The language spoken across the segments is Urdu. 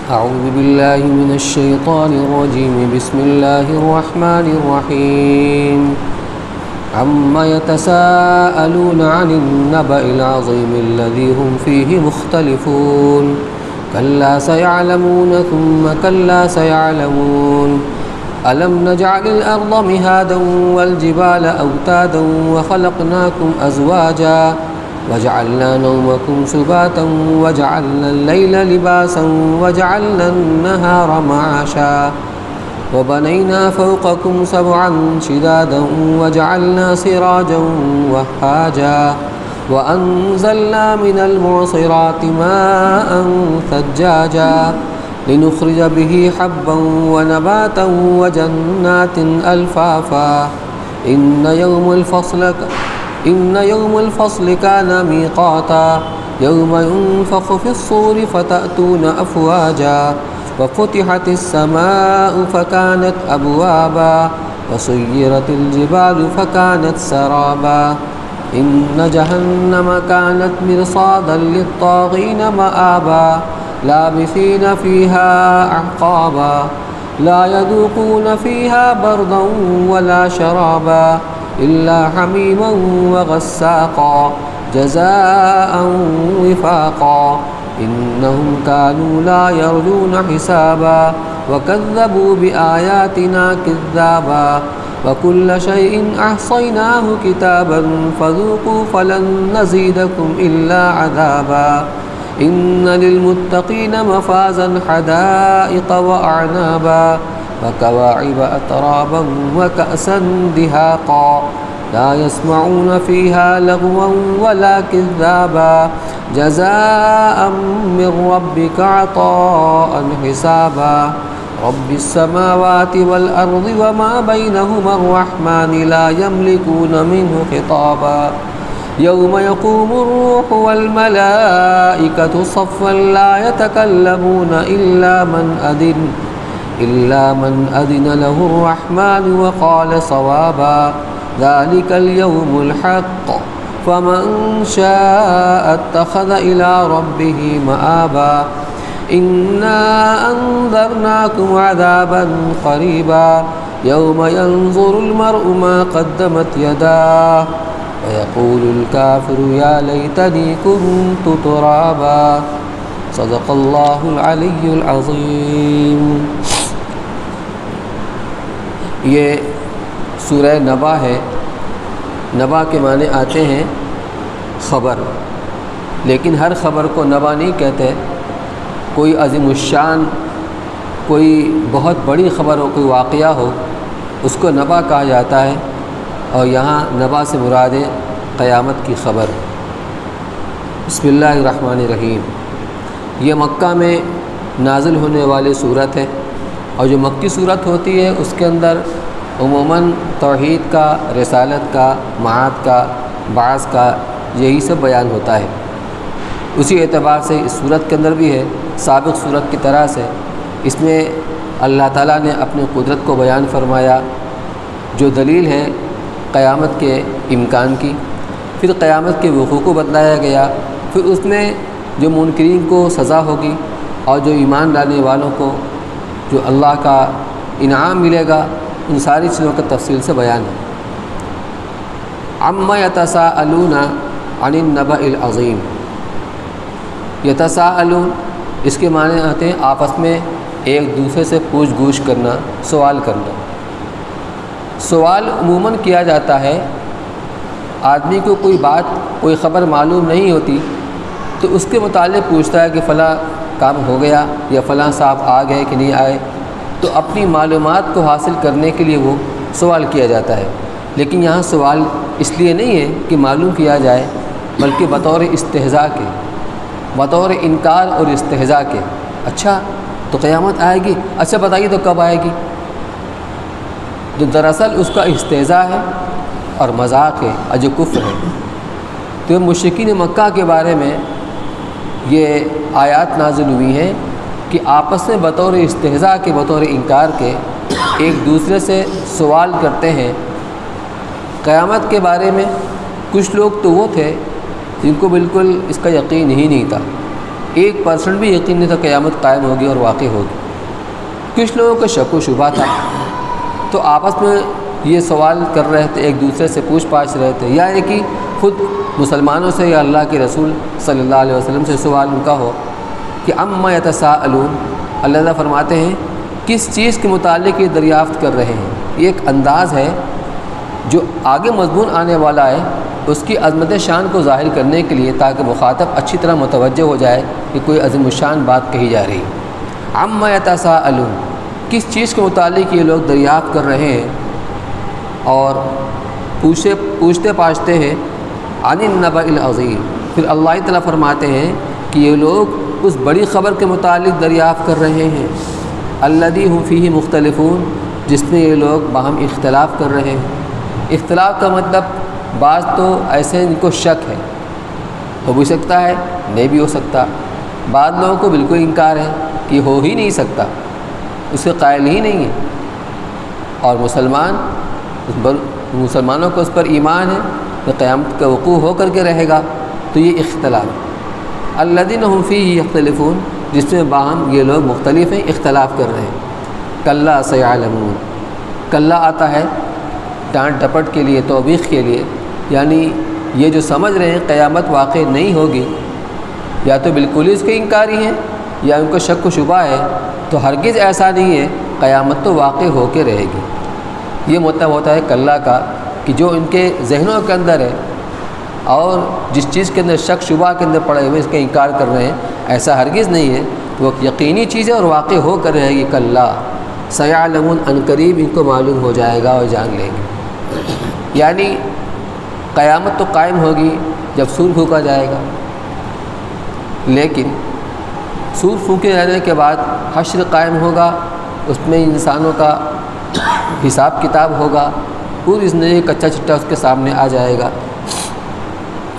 أعوذ بالله من الشيطان الرجيم. بسم الله الرحمن الرحيم. عما يتساءلون عن النبأ العظيم الذي هم فيه مختلفون. كلا سيعلمون ثم كلا سيعلمون. ألم نجعل الأرض مهادا والجبال أوتادا وخلقناكم أزواجا وجعلنا نومكم سباتا وجعلنا الليل لباسا وجعلنا النهار معاشا وبنينا فوقكم سبعا شدادا وجعلنا سراجا وهاجا وأنزلنا من المعصرات ماء ثجاجا لنخرج به حبا ونباتا وجنات ألفافا. إن يوم الفصل كان ميقاتا. يوم ينفخ في الصور فتأتون أفواجا وفتحت السماء فكانت أبوابا وسيرت الجبال فكانت سرابا. إن جهنم كانت مرصادا للطاغين مآبا لابثين فيها أحقابا لا يذوقون فيها بردا ولا شرابا إلا حميما وغساقا جزاء وفاقا. إنهم كانوا لا يرجون حسابا وكذبوا بآياتنا كذابا وكل شيء أحصيناه كتابا فذوقوا فلن نزيدكم إلا عذابا. إن للمتقين مفازا حدائق وأعنابا وكواعب أترابا وكأسا دهاقا لا يسمعون فيها لغوا ولا كذابا جزاء من ربك عطاء حسابا. رب السماوات والأرض وما بينهما الرحمن لا يملكون منه خطابا. يوم يقوم الروح والملائكة صفا لا يتكلمون إلا من أذن له الرحمن وقال صوابا. ذلك اليوم الحق فمن شاء اتخذ إلى ربه مآبا. إنا أنذرناكم عذابا قريبا يوم ينظر المرء ما قدمت يداه ويقول الكافر يا ليتني كنت ترابا. صدق الله العلي العظيم. یہ سورہ نبا ہے. نبا کے معنی آتے ہیں خبر، لیکن ہر خبر کو نبا نہیں کہتے. کوئی عظیم الشان، کوئی بہت بڑی خبر ہو، کوئی واقعہ ہو، اس کو نبا کہا جاتا ہے. اور یہاں نبا سے مراد ہے قیامت کی خبر. بسم اللہ الرحمن الرحیم. یہ مکہ میں نازل ہونے والی صورت ہے، اور جو مکی صورت ہوتی ہے اس کے اندر عموماً توحید کا، رسالت کا، معاد کا، بعث کا یہی سب بیان ہوتا ہے. اسی اعتبار سے اس صورت کے اندر بھی ہے سابق صورت کی طرح سے. اس میں اللہ تعالیٰ نے اپنی قدرت کو بیان فرمایا، جو دلیل ہے قیامت کے امکان کی. پھر قیامت کے وقوع کو بتلایا گیا. پھر اس میں جو منکرین کو سزا ہوگی اور جو ایمان لانے والوں کو جو اللہ کا انعام ملے گا، ان ساری چیزوں کا تفصیل سے بیان ہے. عما یتساءلون عن النبأ العظیم. یتساءلون اس کے معنی آتے ہیں آپس میں ایک دوسرے سے پوچھ گچھ کرنا، سوال کرنا. سوال عموماً کیا جاتا ہے. آدمی کو کوئی بات، کوئی خبر معلوم نہیں ہوتی تو اس کے متعلق پوچھتا ہے کہ فلاں کام ہو گیا یا فلاں صاحب آ گئے کہ نہیں آئے. تو اپنی معلومات کو حاصل کرنے کے لیے وہ سوال کیا جاتا ہے. لیکن یہاں سوال اس لیے نہیں ہے کہ معلوم کیا جائے، بلکہ بطور استہزاء کے، بطور انکار اور استہزاء کے. اچھا تو قیامت آئے گی؟ اچھا بتائیے تو کب آئے گی؟ جو دراصل اس کا استہزاء ہے اور مذاق ہے اور جو کفر ہے. تو مشرکین مکہ کے بارے میں یہ آیات نازل ہوئی ہیں کہ آپس میں بطور استہزاء کے، بطور انکار کے ایک دوسرے سے سوال کرتے ہیں قیامت کے بارے میں. کچھ لوگ تو وہ تھے جن کو بالکل اس کا یقین ہی نہیں تھا. 1% بھی یقین نہیں تھا قیامت قائم ہوگی اور واقع ہوگی۔ کچھ لوگوں کا شک و شبہ تھا، تو آپس میں یہ سوال کر رہے تھے، ایک دوسرے سے پوچھ پاچھ رہے تھے، یا کہ خود مسلمانوں سے یا اللہ کے رسول صلی اللہ علیہ وسلم سے سوال ان کا ہو کہ اما یتساءلون، اللہ تعالیٰ فرماتے ہیں کس چیز کے متعلق یہ دریافت کر رہے ہیں۔ یہ ایک انداز ہے جو آگے مضمون آنے والا ہے، اس کی عظمت شان کو ظاہر کرنے کے لیے، تاکہ مخاطب اچھی طرح متوجہ ہو جائے کہ کوئی عظیم الشان بات کہی جا رہی ہے۔ اما یتساءلون، کس چیز کے متعلق یہ لوگ دریافت کر رہے ہیں اور پوچھتے پاچھتے ہیں، عن النبأ العظیم۔ پھر اللہ تعالیٰ فرماتے ہیں کہ یہ لوگ اس بڑی خبر کے متعلق دریافت کر رہے ہیں، الذی ھم فیہ مختلفون، جس میں یہ لوگ باہم اختلاف کر رہے ہیں۔ اختلاف کا مطلب بعض تو ایسے ان کو شک ہے، ہو بھی سکتا ہے نہیں بھی ہو سکتا، بعض لوگوں کو بالکل انکار ہے کہ ہو ہی نہیں سکتا، اس کے قائل ہی نہیں ہے، اور مسلمانوں کو اس پر ایمان ہے کہ قیامت کا وقوع ہو کر کے رہے گا۔ تو یہ اختلاف، الذین ھم فیہ یختلفون، جس میں باہم یہ لوگ مختلف ہیں، اختلاف کر رہے ہیں۔ کلا سیعلمون، کلا آتا ہے ڈانٹ ڈپٹ کے لیے، توبیخ کے لیے، یعنی یہ جو سمجھ رہے ہیں قیامت واقع نہیں ہوگی، یا تو بالکل اس کے انکاری ہیں یا ان کو شک و شبہ ہے، تو ہرگز ایسا نہیں ہے، قیامت تو واقع ہو کے رہے گی۔ یہ مطلب ہوتا ہے کلا کا، کہ جو ان کے ذہنوں کے اندر ہے اور جس چیز کے اندر شک شبہ کے اندر پڑے ہوئے اس کا انکار کر رہے ہیں، ایسا ہرگز نہیں ہے، وہ یقینی چیز ہے اور واقع ہو کر رہے گی۔ کلا سیعلمون، ان قریب ان کو معلوم ہو جائے گا اور جان لیں گے، یعنی قیامت تو قائم ہوگی جب سور پھونکا جائے گا، لیکن سور پھونکے جانے کے بعد حشر قائم ہوگا، اس میں انسانوں کا حساب کتاب ہوگا، پوری زندگی کچا چٹا اس کے سامنے آ جائے گا،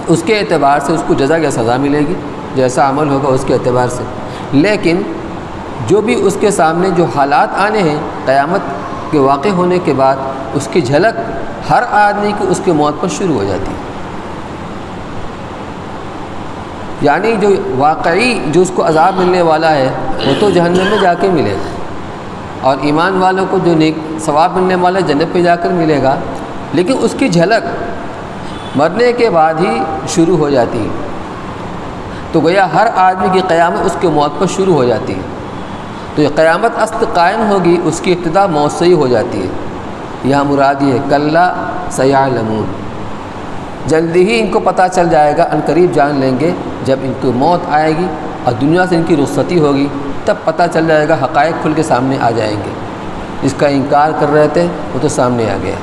اس کے اعتبار سے اس کو جزا یا سزا ملے گی، جیسا عمل ہوگا اس کے اعتبار سے۔ لیکن جو بھی اس کے سامنے جو حالات آنے ہیں قیامت کے واقع ہونے کے بعد، اس کی جھلک ہر آدمی کی اس کے موت پر شروع ہو جاتی ہے، یعنی جو واقعی جو اس کو عذاب ملنے والا ہے وہ تو جہنم میں جا کے ملے گا، اور ایمان والوں کو جو نیک ثواب ملنے والا جنت پہ جا کر ملے گا، لیکن اس کی جھلک مرنے کے بعد ہی شروع ہو جاتی ہے۔ تو گویا ہر آدمی کی قیامت اس کے موت پر شروع ہو جاتی ہے، تو یہ قیامت اصل قائم ہوگی، اس کی ابتدا موت سے ہی ہو جاتی ہے۔ یہاں مراد یہ ہے کلا سیعلمون، جلدی ہی ان کو پتہ چل جائے گا، ان قریب جان لیں گے، جب ان کی موت آئے گی اور دنیا سے ان کی رخصتی ہوگی، تب پتہ چل جائے گا، حقائق کھل کے سامنے آ جائیں گے۔ جس کا انکار کر رہے تھے وہ تو سامنے آ گیا۔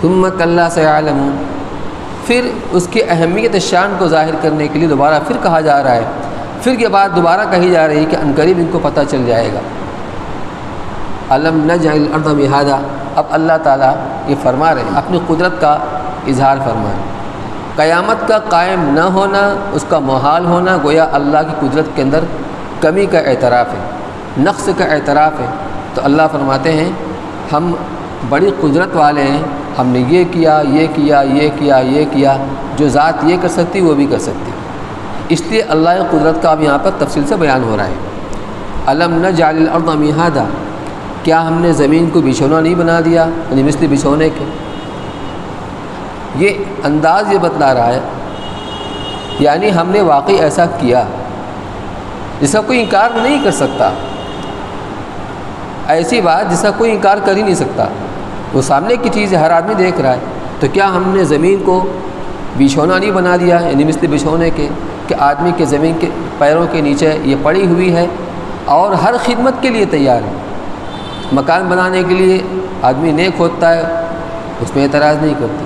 ثم کلا سیعلمون، پھر اس کی اہمیت شان کو ظاہر کرنے کے لیے دوبارہ پھر کہا جا رہا ہے، پھر یہ بات دوبارہ کہی جا رہی ہے کہ عنقریب ان کو پتہ چل جائے گا۔ الم نجعل الارض مہادا، اب اللہ تعالیٰ یہ فرما رہے ہیں، اپنی قدرت کا اظہار فرما رہے ہیں۔ قیامت کا قائم نہ ہونا، اس کا محال ہونا، گویا اللہ کی قدرت کے اندر کمی کا اعتراف ہے، نقص کا اعتراف ہے۔ تو اللہ فرماتے ہیں ہم بڑی قدرت والے ہیں، ہم نے یہ کیا، یہ کیا، یہ کیا، یہ کیا، جو ذات یہ کر سکتی وہ بھی کر سکتی۔ اس لیے اللہ کی قدرت کا اب یہاں پر تفصیل سے بیان ہو رہا ہے۔ الم نجعل الارض مہادا، کیا ہم نے زمین کو بچھونا نہیں بنا دیا، یعنی مثل بچھونے کے۔ یہ انداز یہ بتلا رہا ہے، یعنی ہم نے واقعی ایسا کیا جس کا کوئی انکار نہیں کر سکتا، ایسی بات جس کا کوئی انکار کر ہی نہیں سکتا، وہ سامنے کی چیز ہے، ہر آدمی دیکھ رہا ہے۔ تو کیا ہم نے زمین کو بچھونا نہیں بنا دیا، یعنی مثل بچھونے کے، کہ آدمی کے زمین کے پیروں کے نیچے یہ پڑی ہوئی ہے اور ہر خدمت کے لیے تیار ہے۔ مکان بنانے کے لیے آدمی نیک ہوتا ہے، اس میں اعتراض نہیں کرتی۔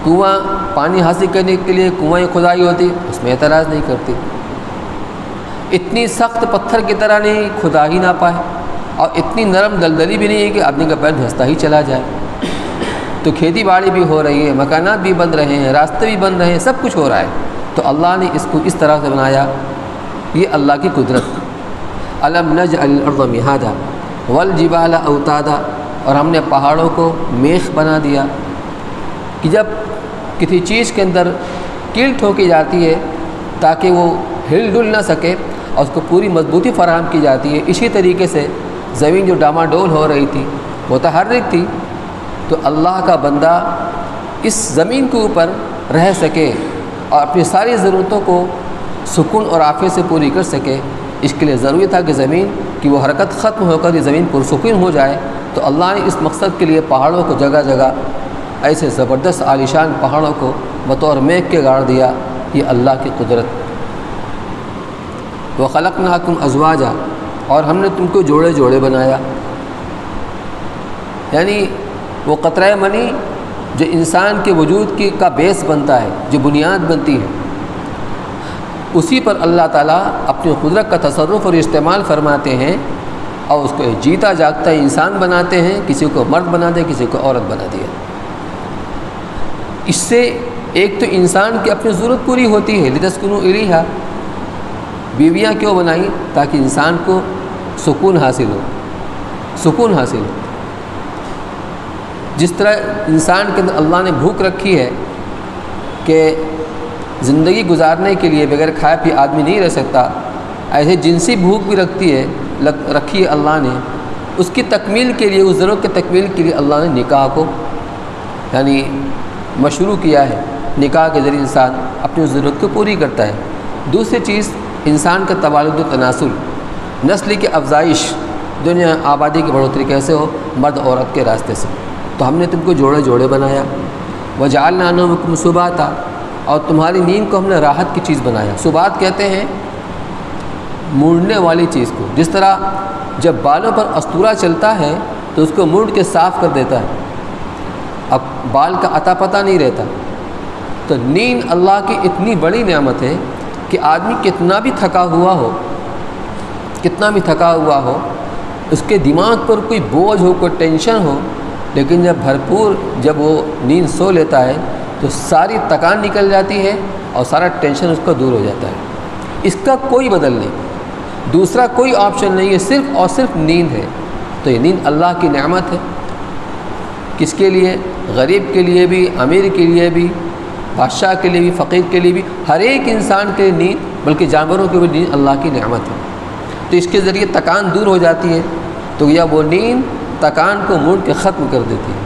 کنواں پانی حاصل کرنے کے لیے کنویں کھدائی ہوتی، اس میں اعتراض نہیں کرتی۔ اتنی سخت پتھر کی طرح نہیں، کھدا ہی نہ پائے، اور اتنی نرم دلدلی بھی نہیں ہے کہ آدمی کا پیر دھنستا ہی چلا جائے۔ تو کھیتی باڑی بھی ہو رہی ہے، مکانات بھی بن رہے ہیں، راستے بھی بن رہے ہیں، سب کچھ ہو رہا ہے۔ تو اللہ نے اس کو اس طرح سے بنایا، یہ اللہ کی قدرت۔ الم نجعل الارض مہادا والجبال اوتادا، اور ہم نے پہاڑوں کو میخ بنا دیا، کہ جب کسی چیز کے اندر کیل ٹھوکی جاتی ہے تاکہ وہ ہل ڈل نہ سکے اور اس کو پوری مضبوطی فراہم کی جاتی ہے۔ اسی طریقے سے زمین جو ڈاماڈول ہو رہی تھی، متحرک تھی، تو اللہ کا بندہ اس زمین کے اوپر رہ سکے اور اپنی ساری ضرورتوں کو سکون اور عافیت سے پوری کر سکے، اس کے لیے ضروری تھا کہ زمین کی وہ حرکت ختم ہو کر یہ زمین پرسکون ہو جائے۔ تو اللہ نے اس مقصد کے لیے پہاڑوں کو جگہ جگہ ایسے زبردست عالیشان پہاڑوں کو بطور میغ کے گاڑ دیا۔ یہ اللہ کی قدرت۔ وَخَلَقْنَاكُمْ أَزْوَاجًا، اور ہم نے تم کو جوڑے جوڑے بنایا، یعنی وہ قطرہ منی جو انسان کے وجود کی کا بیس بنتا ہے، جو بنیاد بنتی ہے، اسی پر اللہ تعالیٰ اپنی قدرت کا تصرف اور استعمال فرماتے ہیں اور اس کو جیتا جاگتا انسان بناتے ہیں، کسی کو مرد بنا دے، کسی کو عورت بنا دیا۔ اس سے ایک تو انسان کی اپنی ضرورت پوری ہوتی ہے، لِتَسْكُنُوا إِلَيْهَا، بیویاں کیوں بنائیں؟ تاکہ انسان کو سکون حاصل ہو، سکون حاصل ہو۔ جس طرح انسان کے اندر اللہ نے بھوک رکھی ہے کہ زندگی گزارنے کے لیے بغیر کھائے پیے آدمی نہیں رہ سکتا، ایسے جنسی بھوک بھی رکھی ہے اللہ نے۔ اس کی تکمیل کے لیے، اس ضرورت کی تکمیل کے لیے اللہ نے نکاح کو یعنی مشروع کیا ہے۔ نکاح کے ذریعے انسان اپنی ضرورت کو پوری کرتا ہے۔ دوسری چیز، انسان کا تبادل و تناسل، نسل کی افزائش، دنیا آبادی کی بڑھوتری کیسے ہو؟ مرد عورت کے راستے سے۔ تو ہم نے تم کو جوڑے جوڑے بنایا۔ وَجَعَلْنَا نَوْمَكُمْ سُبَاتًا، اور تمہاری نیند کو ہم نے راحت کی چیز بنایا۔ سبات کہتے ہیں موڑنے والی چیز کو، جس طرح جب بالوں پر استورا چلتا ہے تو اس کو موڑ کے صاف کر دیتا ہے، اب بال کا عطا پتہ نہیں رہتا۔ تو نیند اللہ کی اتنی بڑی نعمت ہے کہ آدمی کتنا بھی تھکا ہوا ہو، اس کے دماغ پر کوئی بوجھ ہو، کوئی ٹینشن ہو، لیکن جب وہ نیند سو لیتا ہے تو ساری تکان نکل جاتی ہے اور سارا ٹینشن اس کا دور ہو جاتا ہے۔ اس کا کوئی بدل نہیں، دوسرا کوئی آپشن نہیں ہے، صرف اور صرف نیند ہے۔ تو یہ نیند اللہ کی نعمت ہے۔ کس کے لیے؟ غریب کے لیے بھی، امیر کے لیے بھی، بادشاہ کے لیے بھی، فقیر کے لیے بھی، ہر ایک انسان کے لیے نیند، بلکہ جانوروں کے بھی نیند اللہ کی نعمت ہے۔ تو اس کے ذریعے تکان دور ہو جاتی ہے۔ تو یا وہ نیند تکان کو موڑ کے ختم کر دیتی ہے،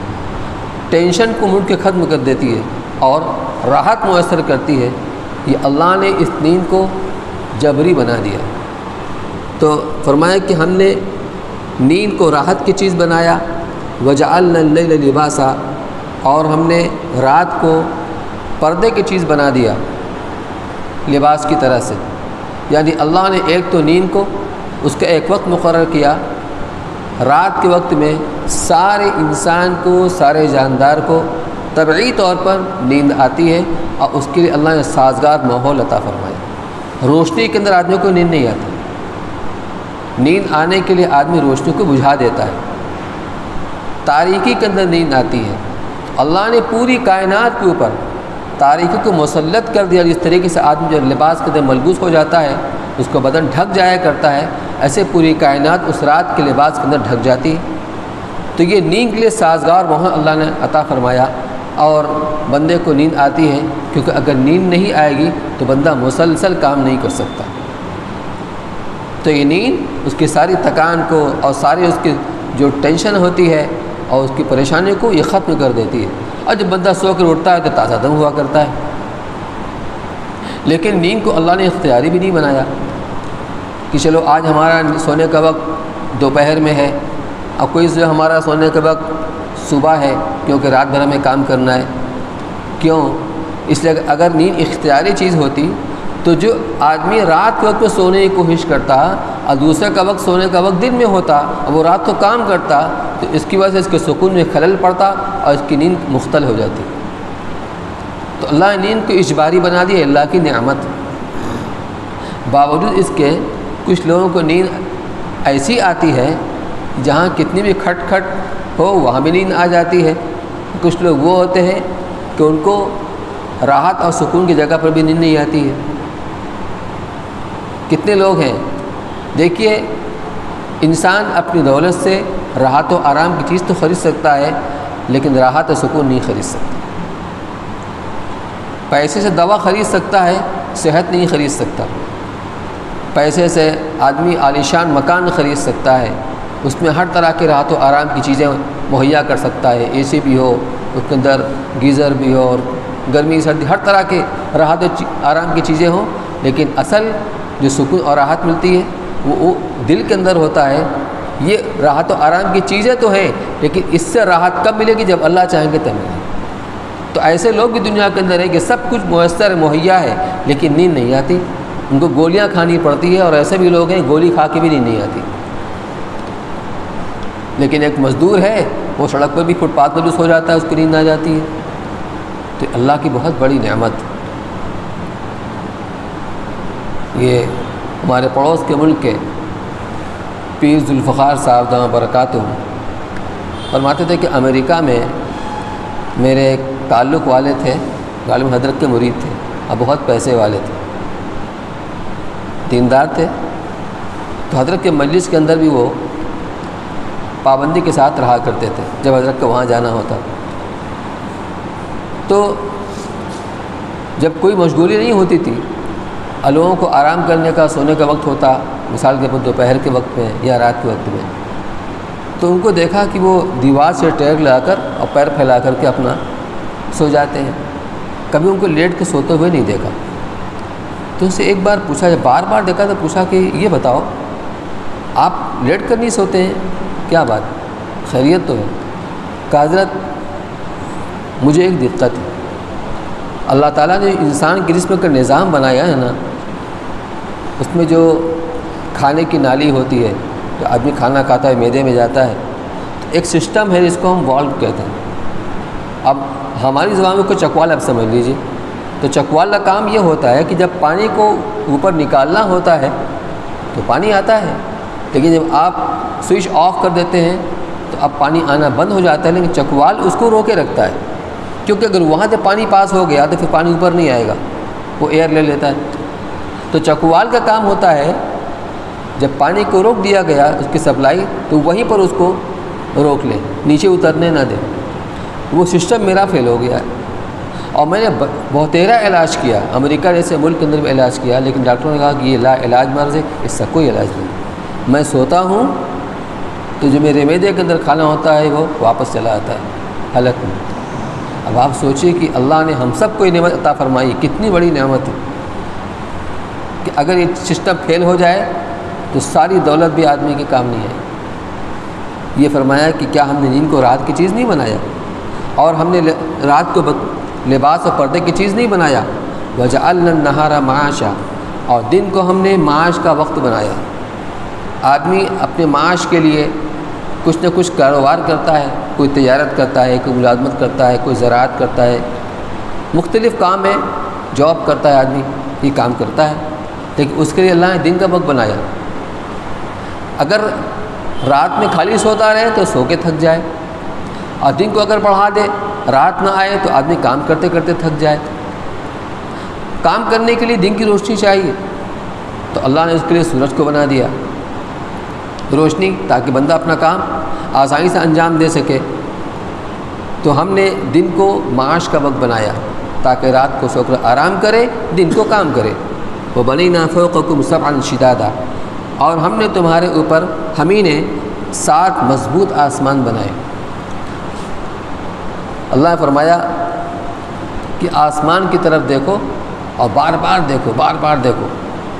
ٹینشن کو موڑ کے ختم کر دیتی ہے اور راحت میسر کرتی ہے۔ یہ اللہ نے اس نیند کو جبری بنا دیا۔ تو فرمایا کہ ہم نے نیند کو راحت کی چیز بنایا۔ وَجَعَلْنَا اللَّيْلَ لِبَاسًا، اور ہم نے رات کو پردے کی چیز بنا دیا لباس کی طرح سے۔ یعنی اللہ نے ایک تو نیند کو اس کا ایک وقت مقرر کیا، رات کے وقت میں سارے انسان کو، سارے جاندار کو طبعی طور پر نیند آتی ہے اور اس کے لیے اللہ نے سازگار ماحول عطا فرمایا۔ روشنی کے اندر آدمی کو نیند نہیں آتی، نیند آنے کے لیے آدمی روشنی کو بجھا دیتا ہے۔ تاریکی کے اندر نیند آتی ہے۔ اللہ نے پوری کائنات کے اوپر تاریکی کو مسلط کر دیا۔ جس طریقے سے آدمی جو لباس کے اندر ملبوس ہو جاتا ہے، اس کو بدن ڈھک جایا کرتا ہے، ایسے پوری کائنات اس رات کے لباس کے اندر ڈھک جاتی ہے۔ تو یہ نیند کے لیے سازگار وہاں اللہ نے عطا فرمایا۔ اور بندے کو نیند آتی ہے کیونکہ اگر نیند نہیں آئے گی تو بندہ مسلسل کام نہیں کر سکتا۔ تو یہ نیند اس کی ساری تکان کو اور ساری اس کی جو ٹینشن ہوتی ہے اور اس کی پریشانی کو یہ ختم کر دیتی ہے۔ اور جب بندہ سو کر اٹھتا ہے تو تازہ دم ہوا کرتا ہے۔ لیکن نیند کو اللہ نے اختیاری بھی نہیں بنایا کہ چلو آج ہمارا سونے کا وقت دوپہر میں ہے، اب کوئی جو ہمارا سونے کا وقت صبح ہے کیونکہ رات بھر ہمیں کام کرنا ہے۔ کیوں؟ اس لیے اگر نیند اختیاری چیز ہوتی تو جو آدمی رات کے وقت میں سونے کی کوشش کرتا اور دوسرے کا وقت سونے کا وقت دن میں ہوتا اور وہ رات کو کام کرتا تو اس کی وجہ سے اس کے سکون میں خلل پڑتا اور اس کی نیند مختل ہو جاتی۔ تو اللہ نے نیند کو اجباری بنا دی، اللہ کی نعمت۔ باوجود اس کے کچھ لوگوں کو نیند ایسی آتی ہے جہاں کتنی بھی کھٹ کھٹ ہو وہاں بھی نیند آ جاتی ہے۔ کچھ لوگ وہ ہوتے ہیں کہ ان کو راحت اور سکون کی جگہ پر بھی نیند نہیں آتی ہے۔ کتنے لوگ ہیں؟ دیکھیے، انسان اپنی دولت سے راحت و آرام کی چیز تو خرید سکتا ہے لیکن راحت و سکون نہیں خرید سکتا۔ پیسے سے دوا خرید سکتا ہے، صحت نہیں خرید سکتا۔ پیسے سے آدمی عالیشان مکان خرید سکتا ہے، اس میں ہر طرح کے راحت و آرام کی چیزیں مہیا کر سکتا ہے، اے سی بھی ہو، اس کے اندر گیزر بھی ہو، اور گرمی سردی ہر طرح کے راحت و آرام کی چیزیں ہوں، لیکن اصل جو سکون اور راحت ملتی ہے وہ دل کے اندر ہوتا ہے۔ یہ راحت و آرام کی چیزیں تو ہیں، لیکن اس سے راحت کب ملے گی؟ جب اللہ چاہیں گے تب ملے گی۔ تو ایسے لوگ بھی دنیا کے اندر ہیں کہ سب کچھ میسر مہیا ہے، لیکن نیند نہیں آتی، ان کو گولیاں کھانی پڑتی ہے، اور ایسے بھی لوگ ہیں گولی کھا کے بھی نیند نہیں آتی۔ لیکن ایک مزدور ہے، وہ سڑک پر بھی فٹ پاتھ پر بھی سو جاتا ہے، اس کی نیند آ جاتی ہے۔ تو اللہ کی بہت بڑی نعمت۔ یہ ہمارے پڑوس کے ملک کے پیر ذوالفقار صاحب دامہ برکاتہ فرماتے تھے کہ امریکہ میں میرے ایک تعلق والے تھے، غالب حضرت کے مرید تھے، اور بہت پیسے والے تھے، دیندار تھے۔ تو حضرت کے مجلس کے اندر بھی وہ پابندی کے ساتھ رہا کرتے تھے جب حضرت کو وہاں جانا ہوتا۔ تو جب کوئی مشغولی نہیں ہوتی تھی، لوگوں کو آرام کرنے کا، سونے کا وقت ہوتا، مثال کے طور پر دوپہر کے وقت میں یا رات کے وقت میں، تو ان کو دیکھا کہ وہ دیوار سے ٹیک لگا کر اور پیر پھیلا کر کے اپنا سو جاتے ہیں، کبھی ان کو لیٹ کے سوتے ہوئے نہیں دیکھا۔ تو ان سے ایک بار پوچھا، جب بار بار دیکھا تو پوچھا کہ یہ بتاؤ آپ لیٹ کر نہیں سوتے ہیں، کیا بات، خیریت تو ہے؟ کہ حضرت مجھے ایک دقت ہے، اللہ تعالیٰ نے انسان کے جسم کا نظام بنایا ہے نا، اس میں جو کھانے کی نالی ہوتی ہے، جو آدمی کھانا کھاتا ہے معدے میں جاتا ہے، تو ایک سسٹم ہے جس کو ہم والو کہتے ہیں۔ اب ہماری زبان میں کوئی چکوال آپ سمجھ لیجیے، تو چکوال کا کام یہ ہوتا ہے کہ جب پانی کو اوپر نکالنا ہوتا ہے تو پانی آتا ہے، لیکن جب آپ سوئچ آف کر دیتے ہیں تو اب پانی آنا بند ہو جاتا ہے، لیکن چکوال اس کو روکے رکھتا ہے، کیونکہ اگر وہاں سے پانی پاس ہو گیا تو پھر پانی اوپر نہیں آئے گا، وہ ایئر لے لیتا ہے۔ تو چکوال کا کام ہوتا ہے جب پانی کو روک دیا گیا اس کی سپلائی، تو وہیں پر اس کو روک لیں، نیچے اترنے نہ دیں۔ وہ سسٹم میرا فیل ہو گیا ہے، اور میں نے بہتیرا علاج کیا، امریکہ جیسے ملک کے اندر بھی علاج کیا، لیکن ڈاکٹروں نے کہا کہ یہ لا علاج مرض ہے، اس کا کوئی علاج نہیں۔ میں سوتا ہوں تو جو میرے معدے کے اندر کھانا ہوتا ہے وہ واپس چلا آتا ہے حلق میں۔ اب آپ سوچئے کہ اللہ نے ہم سب کو یہ نعمت عطا فرمائی، کتنی بڑی نعمت ہے کہ اگر یہ سسٹم فیل ہو جائے تو ساری دولت بھی آدمی کے کام نہیں آئے۔ یہ فرمایا کہ کیا ہم نے نیند کو رات کی چیز نہیں بنایا، اور ہم نے رات کو لباس اور پردے کی چیز نہیں بنایا، وَجَعَلْنَا النَّهَارَ مَعَاشًا، اور دن کو ہم نے معاش کا وقت بنایا۔ آدمی اپنے معاش کے لیے کچھ نہ کچھ کاروبار کرتا ہے، کوئی تجارت کرتا ہے، کوئی ملازمت کرتا ہے، کوئی زراعت کرتا ہے، مختلف کام ہے، جاب کرتا ہے آدمی، یہ کام کرتا ہے، لیکن اس کے لیے اللہ نے دن کا وقت بنایا۔ اگر رات میں خالی سوتا رہے تو سو کے تھک جائے، اور دن کو اگر بڑھا دے، رات نہ آئے تو آدمی کام کرتے کرتے تھک جائے۔ کام کرنے کے لیے دن کی روشنی چاہیے، تو اللہ نے اس کے لیے سورج کو بنا دیا روشنی، تاکہ بندہ اپنا کام آسانی سے انجام دے سکے۔ تو ہم نے دن کو معاش کا وقت بنایا تاکہ رات کو سو کر آرام کرے، دن کو کام کرے۔ وَبَنَيْنَا فَوْقَكُمْ سَبْعًا شِدَادًا، اور ہم نے تمہارے اوپر، ہمیں نے 7 مضبوط آسمان بنائے۔ اللہ نے فرمایا کہ آسمان کی طرف دیکھو اور بار بار دیکھو، بار بار دیکھو،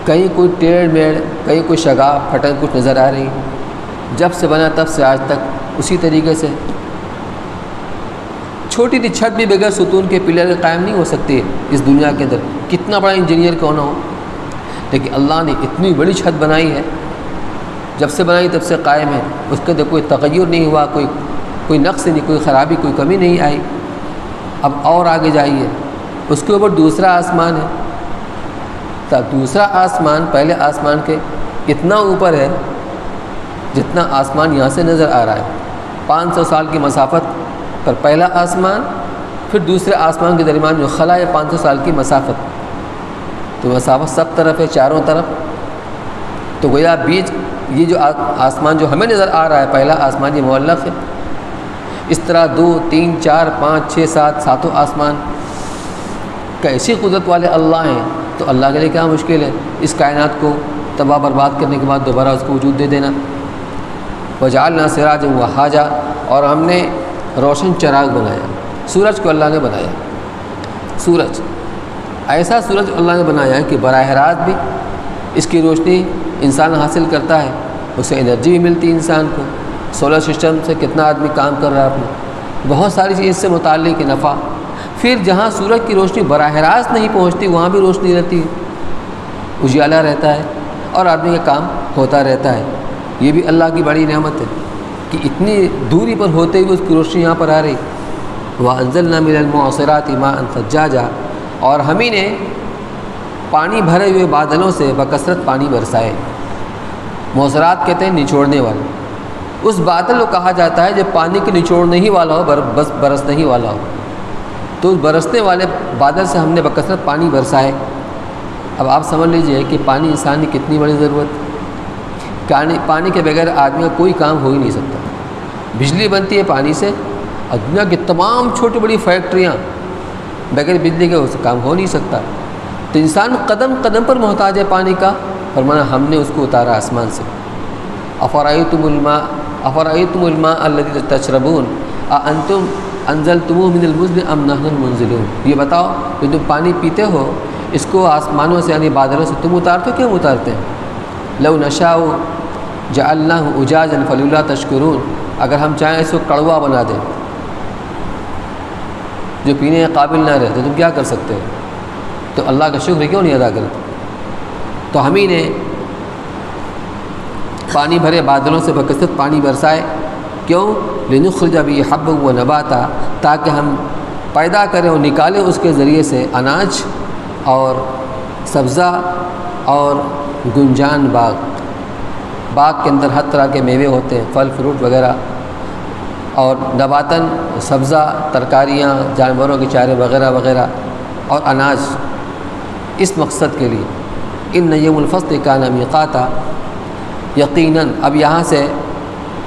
کہیں کوئی ٹیڑھ میڑھ، کہیں کوئی شگاف پھٹن کچھ نظر آ رہی، جب سے بنا تب سے آج تک اسی طریقے سے۔ چھوٹی سی چھت بھی بغیر ستون کے پلر قائم نہیں ہو سکتی اس دنیا کے اندر، کتنا بڑا انجینئر کیوں نہ ہو، لیکن اللہ نے اتنی بڑی چھت بنائی ہے، جب سے بنائی تب سے قائم ہے، اس کے اندر کوئی تغیر نہیں ہوا، کوئی نقص نہیں، کوئی خرابی، کوئی کمی نہیں آئی۔ اب اور آگے جائیے، اس کے اوپر دوسرا آسمان ہے، تب دوسرا آسمان پہلے آسمان کے اتنا اوپر ہے جتنا آسمان یہاں سے نظر آ رہا ہے، 500 سال کی مسافت پر پہلا آسمان، پھر دوسرے آسمان کے درمیان جو خلا ہے 500 سال کی مسافت، تو مسافت سب طرف ہے، چاروں طرف، تو گویا بیچ یہ جو آسمان جو ہمیں نظر آ رہا ہے پہلا آسمان، یہ معلق ہے۔ اس طرح 2 3 4 5 6 7 ساتوں آسمان کیسی قدرت والے اللہ ہیں، تو اللہ کے لیے کیا مشکل ہے اس کائنات کو تباہ برباد کرنے کے بعد دوبارہ اس کو وجود دے دینا۔ وجعلنا سراجا وہاجا، اور ہم نے روشن چراغ بنایا۔ سورج کو اللہ نے بنایا، سورج ایسا سورج اللہ نے بنایا ہے کہ براہ راست بھی اس کی روشنی انسان حاصل کرتا ہے، اس سے انرجی بھی ملتی ہے انسان کو۔ سولر سسٹم سے کتنا آدمی کام کر رہا ہے اپنا، بہت ساری چیز اس سے متعلق ہے، نفع۔ پھر جہاں سورج کی روشنی براہ راست نہیں پہنچتی وہاں بھی روشنی رہتی ہے، اجالا رہتا ہے اور آدمی کا کام ہوتا رہتا ہے۔ یہ بھی اللہ کی بڑی نعمت ہے کہ اتنی دوری پر ہوتے ہوئے اس کی روشنی یہاں پر آ رہی۔ وَأَنزَلْنَا مِنَ الْمُعْصِرَاتِ مَاءً ثَجَّاجًا، اور ہم ہی نے پانی بھرے ہوئے بادلوں سے بکثرت پانی برسائے۔ معصرات کہتے ہیں نچوڑنے والے، اس بادل کو کہا جاتا ہے جب پانی کے نچوڑنے ہی والا ہو، بس برسنے ہی والا ہو، تو اس برسنے والے بادل سے ہم نے بکثرت پانی برسائے۔ اب آپ سمجھ لیجئے کہ پانی انسان کی کتنی بڑی ضرورت ہے۔ پانی کے بغیر آدمی کا کوئی کام ہو ہی نہیں سکتا۔ بجلی بنتی ہے پانی سے، اور دنیا کی تمام چھوٹی بڑی فیکٹریاں بغیر بجلی کے اس سے کام ہو نہیں سکتا۔ تو انسان قدم قدم پر محتاج ہے پانی کا، فرمانا ہم نے اس کو اتارا آسمان سے۔ افرأیتم الماء الذی تشربون اانتم انزلتموہ من المزن ام نحن المنزلون، یہ بتاؤ کہ تم پانی پیتے ہو اس کو آسمانوں سے یعنی بادلوں سے تم اتارتے ہو، کیوں اتارتے ہیں؟ لو نشاء جعلناہ اجاجا فلولا تشکرون، اگر ہم چاہیں اس کو کڑوا بنا دیں جو پینے کے قابل نہ رہے تو تم کیا کر سکتے ہو؟ تو اللہ کا شکر کیوں نہیں ادا کرتے؟ تو ہم ہی نے پانی بھرے بادلوں سے بکثرت پانی برسائے، کیوں؟ لنخرج به حبا و نباتا، تاکہ ہم پیدا کریں اور نکالیں اس کے ذریعے سے اناج اور سبزہ اور گنجان باغ کے اندر ہر طرح کے میوے ہوتے ہیں، پھل فروٹ وغیرہ، اور نباتاً سبزہ، ترکاریاں، جانوروں کے چارے وغیرہ وغیرہ، اور اناج، اس مقصد کے لیے۔ ان یوم الفصل کان میقاتا، یقیناً اب یہاں سے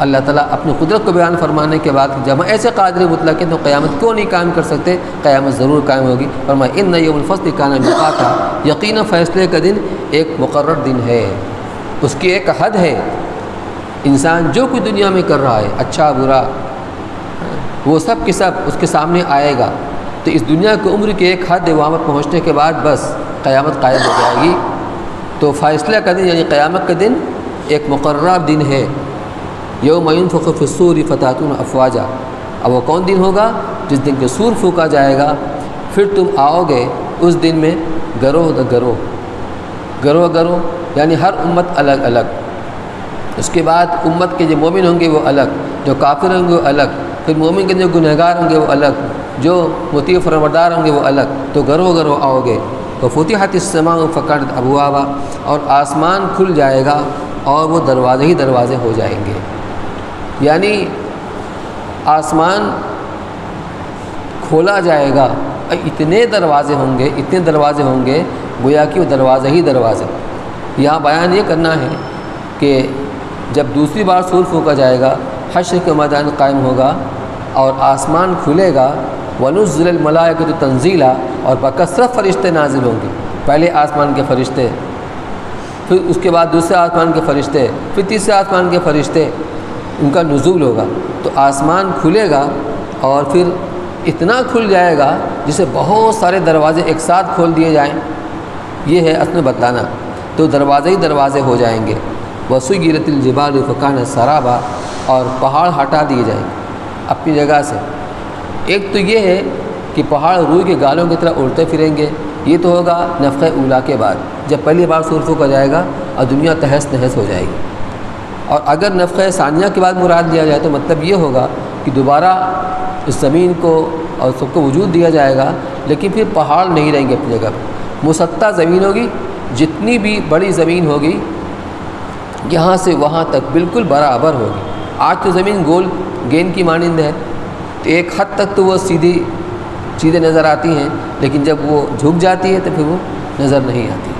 اللہ تعالیٰ اپنی قدرت کو بیان فرمانے کے بعد جب ہم ایسے قادر مطلق ہیں تو قیامت کیوں نہیں قائم کر سکتے؟ قیامت ضرور قائم ہوگی۔ فرمایا ان یوم الفصل کان میقاتا، یقیناً فیصلے کا دن ایک مقرر دن ہے، اس کی ایک حد ہے۔ انسان جو کوئی دنیا میں کر رہا ہے اچھا برا، وہ سب کے سب اس کے سامنے آئے گا۔ تو اس دنیا کی عمر کی ایک حد ہے، وہاں پر پہنچنے کے بعد بس قیامت قائم ہو جائے گی۔ تو فیصلہ کا دن یعنی قیامت کا دن ایک مقررہ دن ہے۔ یوم ینفخ فی الصور فتأتون افواجا، اب وہ کون دن ہوگا؟ جس دن کہ سور پھونکا جائے گا، پھر تم آؤ گے اس دن میں گروہ گروہ، یعنی ہر امت الگ الگ۔ اس کے بعد امت کے جو مومن ہوں گے وہ الگ، جو کافر ہوں گے وہ الگ، پھر مومن کے جو گنہگار ہوں گے وہ الگ، جو مطیع فرمانبردار ہوں گے وہ الگ۔ تو گروہ آؤ گے۔ وفتحت السماء فکانت ابوابا، اور آسمان کھل جائے گا اور وہ دروازے ہی دروازے ہو جائیں گے، یعنی آسمان کھولا جائے گا، اتنے دروازے ہوں گے گویا کہ وہ دروازے ہی دروازے۔ یہاں بیان یہ کرنا ہے کہ جب دوسری بار سور پھونکا جائے گا، حشر کا میدان قائم ہوگا اور آسمان کھلے گا، ونزل الملائکۃ تنزیلا، اور بکثرت فرشتے نازل ہوں گے۔ پہلے آسمان کے فرشتے، پھر اس کے بعد دوسرے آسمان کے فرشتے، پھر تیسرے آسمان کے فرشتے، ان کا نزول ہوگا۔ تو آسمان کھلے گا اور پھر اتنا کھل جائے گا جسے بہت سارے دروازے ایک ساتھ کھول دیے جائیں، یہ ہے اصل بتلانا۔ تو دروازے ہی دروازے ہو جائیں گے۔ وسیرت الجبال فکانت سرابا، اور پہاڑ ہٹا دیے جائیں گے اپنی جگہ سے۔ ایک تو یہ ہے کہ پہاڑ روئی کے گالوں کی طرح اڑتے پھریں گے، یہ تو ہوگا نفخہ اولیٰ کے بعد، جب پہلی بار سور پھونکا جائے گا اور دنیا تہس نہس ہو جائے گی۔ اور اگر نفخہ ثانیہ کے بعد مراد لیا جائے تو مطلب یہ ہوگا کہ دوبارہ اس زمین کو اور سب کو وجود دیا جائے گا، لیکن پھر پہاڑ نہیں رہیں گے اپنی جگہ پر، مسطح زمین ہوگی، جتنی بھی بڑی زمین ہوگی یہاں سے وہاں تک بالکل برابر ہوگی۔ آج تو زمین گول گیند کی مانند ہے، تو ایک حد تک تو وہ سیدھے نظر آتی ہیں، لیکن جب وہ جھک جاتی ہے تو پھر وہ نظر نہیں آتی۔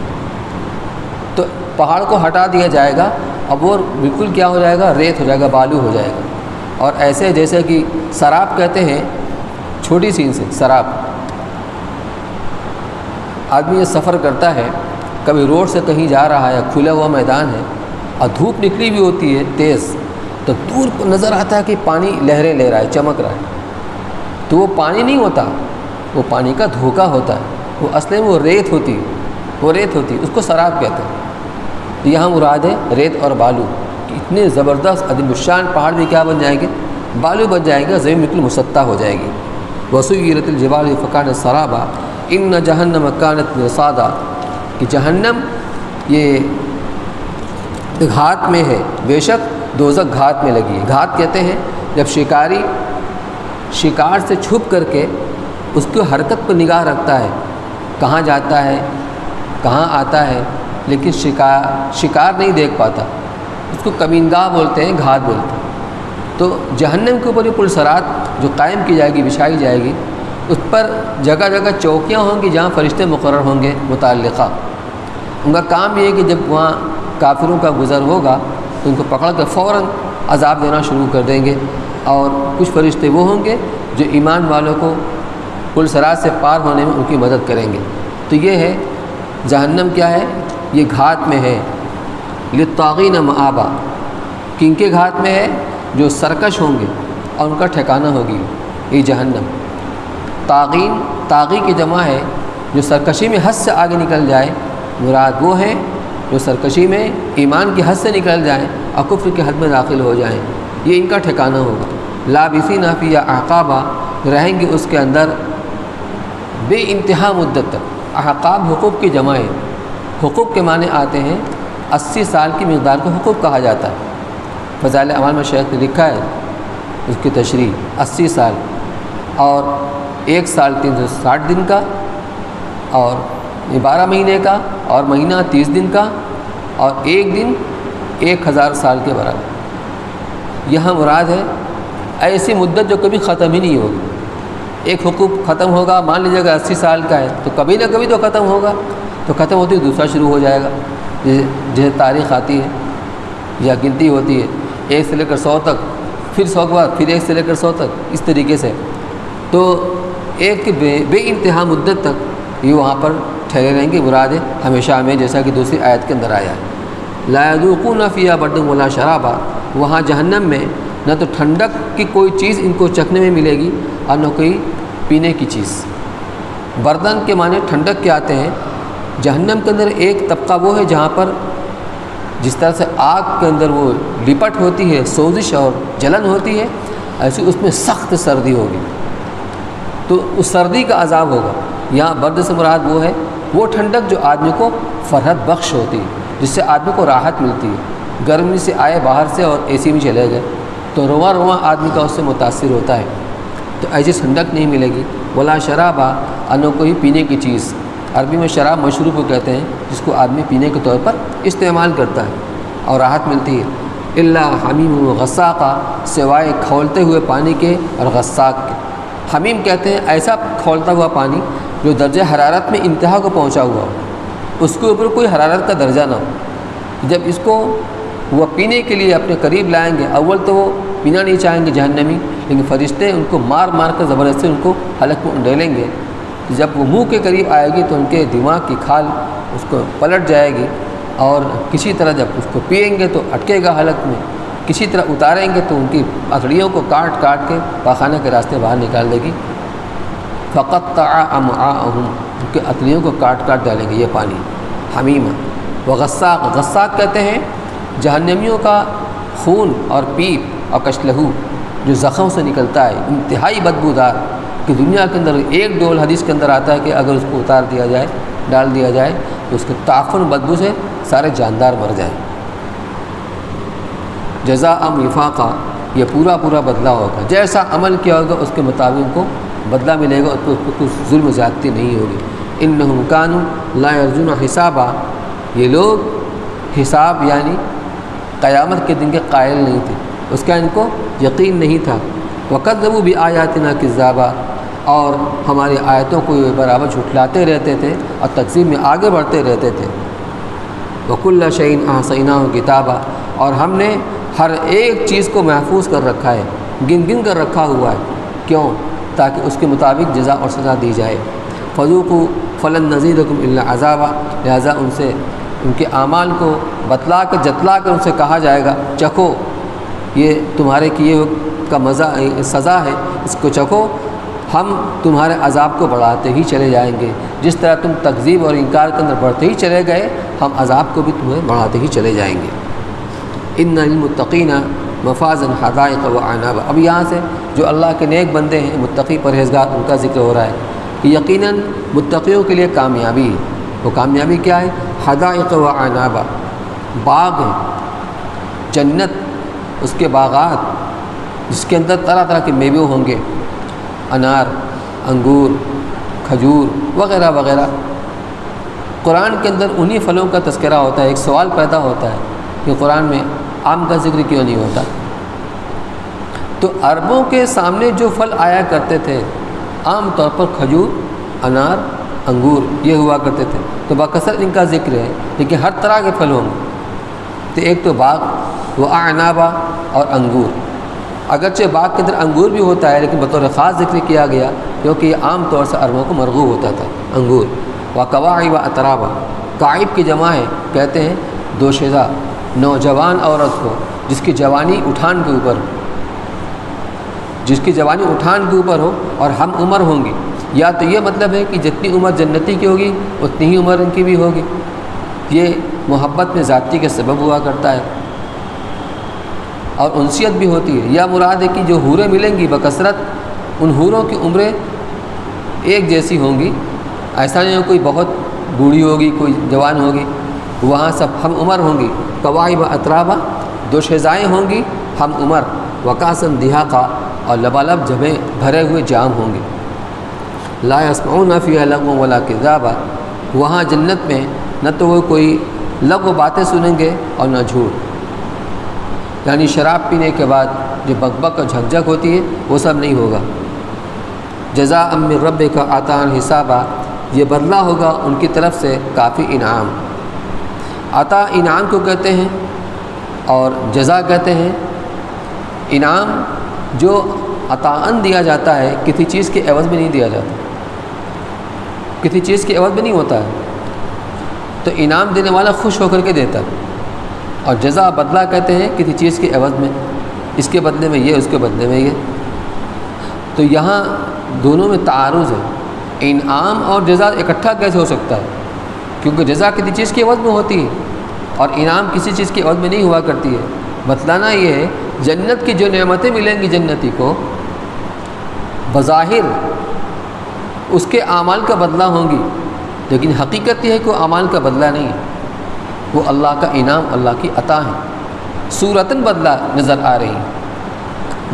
تو پہاڑ کو ہٹا دیا جائے گا، اب وہ بالکل کیا ہو جائے گا؟ ریت ہو جائے گا، بالو ہو جائے گا۔ اور ایسے جیسے کہ سراب کہتے ہیں، چھوٹی سی سے سراب، آدمی یہ سفر کرتا ہے کبھی روڈ سے کہیں جا رہا ہے، کھلا ہوا میدان ہے اور دھوپ نکلی بھی ہوتی ہے تیز، تو دور کو نظر آتا ہے کہ پانی لہریں لے رہا ہے، چمک رہا ہے، تو وہ پانی نہیں ہوتا، وہ پانی کا دھوکہ ہوتا ہے، وہ اصل میں وہ ریت ہوتی ہے، اس کو سراب کہتے ہیں۔ یہاں مراد ہے ریت اور بالو، کہ اتنے زبردست عظیم الشان پہاڑ بھی کیا بن جائیں گے؟ بالو بن جائے گا، زمین بالکل مسطح ہو جائے گی۔ وسیرت الجبال فکانت سرابا ان جہنم کانت مرصادا، کہ جہنم یہ گھات میں ہے، بے شک دوزخ گھات میں لگی ہے۔ گھات کہتے ہیں جب شکاری شکار سے چھپ کر کے اس کی حرکت پر نگاہ رکھتا ہے، کہاں جاتا ہے، کہاں آتا ہے، لیکن شکار نہیں دیکھ پاتا، اس کو کمینگاہ بولتے ہیں، گھات بولتے ہیں۔ تو جہنم کے اوپر یہ پلسرات جو قائم کی جائے گی، بچھائی جائے گی، اس پر جگہ جگہ چوکیاں ہوں گی جہاں فرشتے مقرر ہوں گے متعلقہ۔ ان کا کام یہ ہے کہ جب وہاں کافروں کا گزر ہوگا تو ان کو پکڑ کر فوراً عذاب دینا شروع کر دیں گے، اور کچھ فرشتے وہ ہوں گے جو ایمان والوں کو پلسرات سے پار ہونے میں ان کی مدد کریں گے۔ تو یہ ہے جہنم کیا ہے؟ یہ گھات میں ہے، للطاغین مآبا، کن کے گھات میں ہے؟ جو سرکش ہوں گے اور ان کا ٹھکانہ ہوگی یہ جہنم۔ طاغی کی جمع ہے جو سرکشی میں حد سے آگے نکل جائے، مراد وہ ہیں جو سرکشی میں ایمان کی حد سے نکل جائیں اور کفر کی حد میں داخل ہو جائیں، یہ ان کا ٹھکانہ ہوگا۔ لابثین فیہا احقابا، رہیں گے اس کے اندر بے انتہا مدت تک۔ احقاب حقوق کی جمع ہے، حقوق کے معنی آتے ہیں 80 سال کی مقدار کو حقوق کہا جاتا ہے۔ فضائل اعمال میں شیخ نے لکھا ہے اس کی تشریح 80 سال، اور 1 سال 360 دن کا، اور 12 مہینے کا، اور مہینہ 30 دن کا، اور 1 دن 1000 سال کے برابر۔ یہاں مراد ہے ایسی مدت جو کبھی ختم ہی نہیں ہوگی۔ ایک حقوق ختم ہوگا، مان لیجیے گا 80 سال کا ہے، تو کبھی نہ کبھی تو ختم ہوگا، تو ختم ہوتی دوسرا شروع ہو جائے گا، جیسے تاریخ آتی ہے یا گنتی ہوتی ہے 1 سے لے کر 100 تک، پھر 100 کے بعد پھر 1 سے لے کر 100 تک، اس طریقے سے۔ تو ایک بے انتہا مدت تک یہ وہاں پر ٹھہرے رہیں گے، مراد ہے ہمیشہ ہمیں، جیسا کہ دوسری آیت کے اندر آیا ہے۔ لا یذوقون فیہا بردا ولا شرابا، وہاں جہنم میں نہ تو ٹھنڈک کی کوئی چیز ان کو چکھنے میں ملے گی اور نہ کوئی پینے کی چیز۔ بردن کے معنی ٹھنڈک کے آتے ہیں۔ جہنم کے اندر ایک طبقہ وہ ہے جہاں پر جس طرح سے آگ کے اندر وہ لپٹ ہوتی ہے، سوزش اور جلن ہوتی ہے، ایسی اس میں سخت سردی ہوگی، تو اس سردی کا عذاب ہوگا۔ یہاں برد سے مراد وہ ہے وہ ٹھنڈک جو آدمی کو فرحت بخش ہوتی ہے، جس سے آدمی کو راحت ملتی ہے۔ گرمی سے آئے باہر سے اور اے سی میں چلے گئے تو رواں رواں آدمی کا اس سے متاثر ہوتا ہے، تو ایسی ٹھنڈک نہیں ملے گی۔ ولا شرابا، انو کوئی پینے کی چیز، عربی میں شراب مشروب کو کہتے ہیں جس کو آدمی پینے کے طور پر استعمال کرتا ہے اور راحت ملتی ہے۔ الا حمیم و غساقا، سوائے کھولتے ہوئے پانی کے اور غساق کے۔ حمیم کہتے ہیں ایسا کھولتا ہوا پانی جو درجہ حرارت میں انتہا کو پہنچا ہوا ہو، اس کے اوپر کوئی حرارت کا درجہ نہ ہو۔ جب اس کو وہ پینے کے لیے اپنے قریب لائیں گے، اول تو وہ پینا نہیں چاہیں گے جہنمی، لیکن فرشتے ان کو مار مار کر زبردستی ان کو حلق میں انڈیلیں گے۔ جب وہ منہ کے قریب آئے گی تو ان کے دماغ کی کھال اس کو پلٹ جائے گی، اور کسی طرح جب اس کو پئیں گے تو اٹکے گا حلق میں، کسی طرح اتاریں گے تو ان کی اتڑیوں کو کاٹ کاٹ کے پاخانہ کے راستے باہر نکال دے گی۔ فقطع امعاءہم، ان کے اتڑیوں کو کاٹ کاٹ ڈالیں گے یہ پانی۔ حمیم وغساق، غساق کہتے ہیں جہنمیوں کا خون اور پیپ اور کشلہو جو زخم سے نکلتا ہے، انتہائی بدبودار، کہ دنیا کے اندر ایک ڈول حدیث کے اندر آتا ہے کہ اگر اس کو اتار دیا جائے، ڈال دیا جائے تو اس کے تعفن بدبو سے سارے جاندار مر جائیں۔ جزاء وفاقا، یہ پورا پورا بدلہ ہوگا، جیسا عمل کیا ہوگا اس کے مطابق کو بدلہ ملے گا، اس پر کچھ ظلم و زیادتی نہیں ہوگی۔ انہم کانوا لا یرجون حسابا، یہ لوگ حساب یعنی قیامت کے دن کے قائل نہیں تھے، اس کا ان کو یقین نہیں تھا۔ وکذبوا بآیاتنا کذابا، اور ہماری آیتوں کو یہ برابر جھٹلاتے رہتے تھے اور تکذیب میں آگے بڑھتے رہتے تھے۔ وکل شیء احصیناہ کتابا، اور ہم نے ہر ایک چیز کو محفوظ کر رکھا ہے، گن کر رکھا ہوا ہے، کیوں؟ تاکہ اس کے مطابق جزا اور سزا دی جائے۔ فذوقوا فلن نزیدکم الا عذابا، لہٰذا ان سے ان کے اعمال کو بتلا کر جتلا کر ان سے کہا جائے گا چکھو، یہ تمہارے کیے کا مزہ سزا ہے، اس کو چکھو، ہم تمہارے عذاب کو بڑھاتے ہی چلے جائیں گے، جس طرح تم تکذیب اور انکار کے اندر بڑھتے ہی چلے گئے ہم عذاب کو بھی تمہیں بڑھاتے ہی چلے جائیں گے۔ ان للمتقین مفازا حدائق وعنابا، اب یہاں سے جو اللہ کے نیک بندے ہیں متقی پرہیزگار ان کا ذکر ہو رہا ہے کہ یقیناً متقیوں کے لیے کامیابی ہے۔ وہ کامیابی کیا ہے؟ حدائق وعنابا، باغ ہیں، جنت، اس کے باغات جس کے اندر طرح طرح کے میوے ہوں گے، انار، انگور، کھجور وغیرہ وغیرہ۔ قرآن کے اندر انہی پھلوں کا تذکرہ ہوتا ہے۔ ایک سوال پیدا ہوتا ہے کہ قرآن میں آم کا ذکر کیوں نہیں ہوتا؟ تو عربوں کے سامنے جو پھل آیا کرتے تھے عام طور پر کھجور، انار، انگور یہ ہوا کرتے تھے، تو بکثرت ان کا ذکر ہے، لیکن ہر طرح کے پھل ہوں گے۔ تو ایک تو باغ وہ اعنابا اور انگور، اگرچہ باغ کے اندر انگور بھی ہوتا ہے لیکن بطور خاص ذکر کیا گیا کیونکہ یہ عام طور سے عربوں کو مرغوب ہوتا تھا انگور۔ وکواعب اترابا، کاعب کی جمع ہے، کہتے ہیں دوشیزہ، نوجوان عورت کو جس کی جوانی اٹھان کے اوپر ہو، جس کی جوانی اٹھان کے اوپر ہو اور ہم عمر ہوں گی، یا تو یہ مطلب ہے کہ جتنی عمر جنتی کی ہوگی اتنی ہی عمر ان کی بھی ہوگی، یہ محبت میں ذاتی کے سبب ہوا کرتا ہے اور انسیت بھی ہوتی ہے، یا مراد ہے کہ جو حوریں ملیں گی بکثرت ان حوروں کی عمریں ایک جیسی ہوں گی، ایسا نہیں ہو کوئی بہت بوڑھی ہوگی کوئی جوان ہوگی، وہاں سب ہم عمر ہوں گی۔ قواعب اترابا، دوشیزائیں ہوں گی ہم عمر، وکاسن دہاقا، اور لبالب جبیں بھرے ہوئے جام ہوں گے۔ لا یسمعون فیہا لغوا ولا کذابا، وہاں جنت میں نہ تو وہ کوئی لغو باتیں سنیں گے اور نہ جھوٹ، یعنی شراب پینے کے بعد جو بک اور جھک ہوتی ہے وہ سب نہیں ہوگا۔ جزاء من ربک عطاء حسابا، یہ بدلہ ہوگا ان کی طرف سے کافی انعام۔ عطا انعام کو کہتے ہیں اور جزا کہتے ہیں۔ انعام جو عطاءً دیا جاتا ہے، کسی چیز کے عوض میں نہیں دیا جاتا، کسی چیز کے عوض میں نہیں ہوتا ہے، تو انعام دینے والا خوش ہو کر کے دیتا ہے، اور جزا بدلہ کہتے ہیں کسی چیز کے عوض میں، اس کے بدلے میں یہ، اس کے بدلے میں یہ۔ تو یہاں دونوں میں تعارض ہے، انعام اور جزا اکٹھا کیسے ہو سکتا ہے؟ کیونکہ جزا کسی چیز کے عوض میں ہوتی ہے اور انعام کسی چیز کے عوض میں نہیں ہوا کرتی ہے۔ بتلانا یہ ہے جنت کی جو نعمتیں ملیں گی جنتی کو بظاہر اس کے اعمال کا بدلہ ہوں گی، لیکن حقیقت یہ ہے کہ وہ اعمال کا بدلہ نہیں ہے، وہ اللہ کا انعام، اللہ کی عطا ہے، صورتاً بدلہ نظر آ رہی ہے۔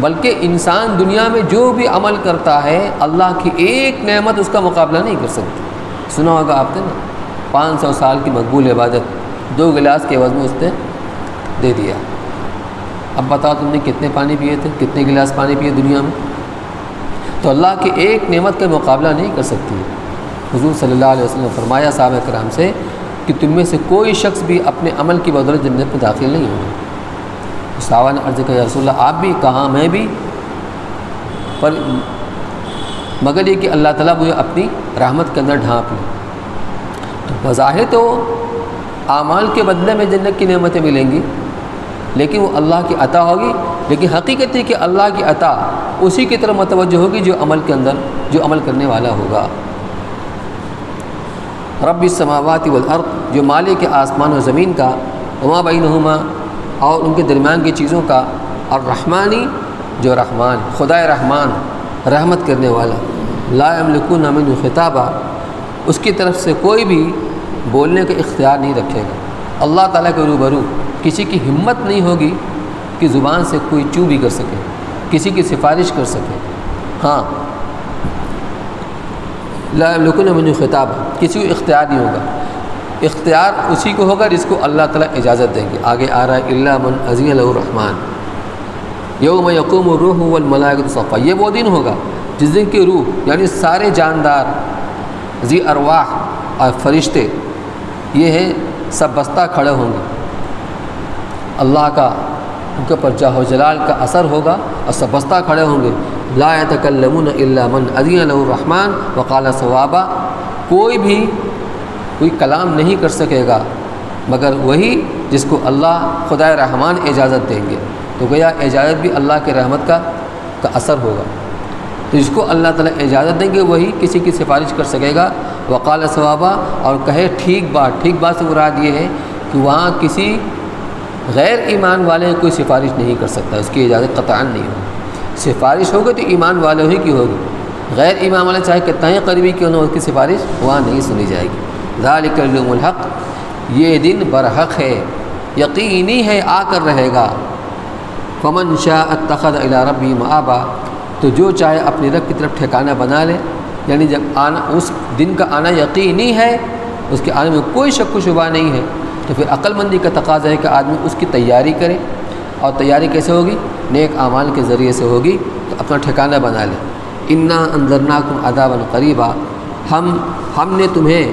بلکہ انسان دنیا میں جو بھی عمل کرتا ہے اللہ کی ایک نعمت اس کا مقابلہ نہیں کر سکتی۔ سنا ہوگا آپ نے نا 500 سال کی مقبول عبادت 2 گلاس کے عوض میں اس نے دے دیا۔ اب بتاؤ تم نے کتنے پانی پیے تھے، کتنے گلاس پانی پیے دنیا میں؟ تو اللہ کی ایک نعمت کا مقابلہ نہیں کر سکتی ہے۔ حضور صلی اللہ علیہ وسلم نے فرمایا صحابہ کرام سے کہ تم میں سے کوئی شخص بھی اپنے عمل کی بدولت جنت میں داخل نہیں ہوگا۔ صحابہ نے عرض کیا یا رسول اللہ آپ بھی؟ کہا میں بھی، پر مگر یہ کہ اللہ تعالیٰ مجھے اپنی رحمت کے اندر ڈھانپ لے۔ تو بظاہر تو اعمال کے بدلے میں جنت کی نعمتیں ملیں گی، لیکن وہ اللہ کی عطا ہوگی، لیکن حقیقت ہے کہ اللہ کی عطا اسی کی طرف متوجہ ہوگی جو عمل کے اندر جو عمل کرنے والا ہوگا۔ رب السماوات والارض، جو مالک آسمان و زمین کا، وما بینہما، اور ان کے درمیان کی چیزوں کا، الرحمانی، جو رحمان، خدائے رحمان رحمت کرنے والا، لا یملکون منہ خطابا، اس کی طرف سے کوئی بھی بولنے کا اختیار نہیں رکھے گا۔ اللہ تعالیٰ کے روبرو کسی کی ہمت نہیں ہوگی کہ زبان سے کوئی چوں بھی کر سکے، کسی کی سفارش کر سکے۔ ہاں لا یملکون منہ خطابا، کسی کو اختیار نہیں ہوگا، اختیار اسی کو ہوگا جس کو اللہ تعالیٰ اجازت دیں گے۔ آگے آ رہا ہے الا من اذن له الرحمن یوم یقوم الروح والملائکۃ صفا، یہ وہ دن ہوگا جس دن کی روح یعنی سارے جاندار، ذی ارواح اور فرشتے یہ ہیں سب بستہ کھڑے ہوں گے، اللہ کا ان کے پر جاہ و جلال کا اثر ہوگا اور سب بستہ کھڑے ہوں گے۔ لا یتکلمون الا من اذن له الرحمن وقال صوابا، کوئی بھی کوئی کلام نہیں کر سکے گا مگر وہی جس کو اللہ خدائے رحمان اجازت دیں گے۔ تو گویا اجازت بھی اللہ کے رحمت کا اثر ہوگا۔ تو جس کو اللہ تعالیٰ اجازت دیں گے وہی کسی کی سفارش کر سکے گا۔ وقال ثوابا، اور کہے ٹھیک بات سے مراد یہ ہے کہ وہاں کسی غیر ایمان والے کوئی سفارش نہیں کر سکتا، اس کی اجازت قطعاً نہیں ہوگی۔ سفارش ہوگی تو ایمان والوں ہی کی ہوگی، غیر ایمان والے چاہے کتنا ہی قریبی کیوں نہ اس کی سفارش وہاں نہیں سنی جائے گی۔ ذالک الیوم الحق، یہ دن برحق ہے، یقینی ہے، آ کر رہے گا۔ فمن شاء اتخذ الی ربہ مآبا، تو جو چاہے اپنے رب کی طرف ٹھکانہ بنا لے، یعنی جب آنا اس دن کا آنا یقینی ہے، اس کے آنے میں کوئی شک و شبہ نہیں ہے، تو پھر عقل مندی کا تقاضا ہے کہ آدمی اس کی تیاری کرے۔ اور تیاری کیسے ہوگی؟ نیک اعمال کے ذریعے سے ہوگی، تو اپنا ٹھکانہ بنا لے۔ انا انذرناکم عذابا قریبا، ہم نے تمہیں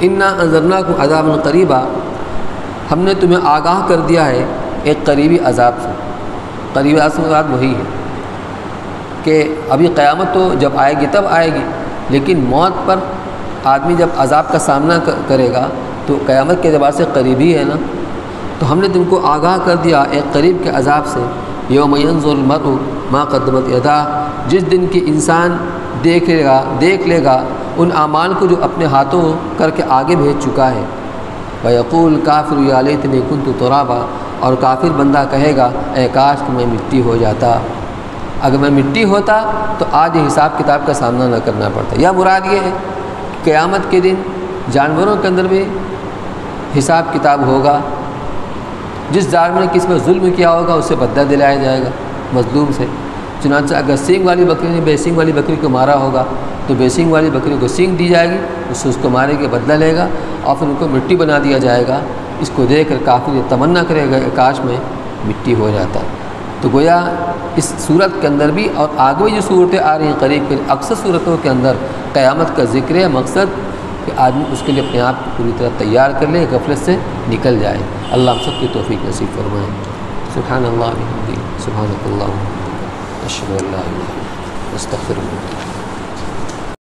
انا انذرناکم عذابا قریبا، ہم نے تمہیں آگاہ کر دیا ہے ایک قریبی عذاب سے۔ قریبی عذاب سے مراد وہی ہے کہ ابھی قیامت تو جب آئے گی تب آئے گی، لیکن موت پر آدمی جب عذاب کا سامنا کرے گا تو قیامت کے اعتبار سے قریب ہی ہے نا۔ تو ہم نے تم کو آگاہ کر دیا ایک قریب کے عذاب سے۔ یوم ینظر المرء ما قدمت یداہ، جس دن کہ انسان دیکھ لے گا ان اعمال کو جو اپنے ہاتھوں کر کے آگے بھیج چکا ہے۔ ویقول کافر یا لیتنی کنت ترابا، اور کافر بندہ کہے گا اے کاش کہ میں مٹی ہو جاتا، اگر میں مٹی ہوتا تو آج حساب کتاب کا سامنا نہ کرنا پڑتا۔ یا مراد یہ ہے قیامت کے دن جانوروں کے اندر بھی حساب کتاب ہوگا، جس ظالم نے کس پر ظلم کیا ہوگا اسے بدلہ دلایا جائے گا مظلوم سے۔ چنانچہ اگر سینگ والی بکری نے بے سینگ والی بکری کو مارا ہوگا تو بے سینگ والی بکری کو سینگ دی جائے گی، اس سے اس کو مارے کے بدلہ لے گا، اور پھر ان کو مٹی بنا دیا جائے گا۔ اس کو دیکھ کر کافر یہ تمنا کرے گا کاش میں مٹی ہو جاتا۔ تو گویا اس صورت کے اندر بھی اور آگے جو صورتیں آ رہی ہیں قریب کے اکثر صورتوں کے اندر قیامت کا ذکر ہے، مقصد کہ آدمی اس کے لیے اپنے آپ کو پوری طرح تیار کر لے، غفلت سے نکل جائے۔ اللہ ہم سب کی توفیق نصیب فرمائے۔ سبحان اللہ وبحمدہ، سبحانک اللہم اشہد ان لا الہ الا انت استغفرک۔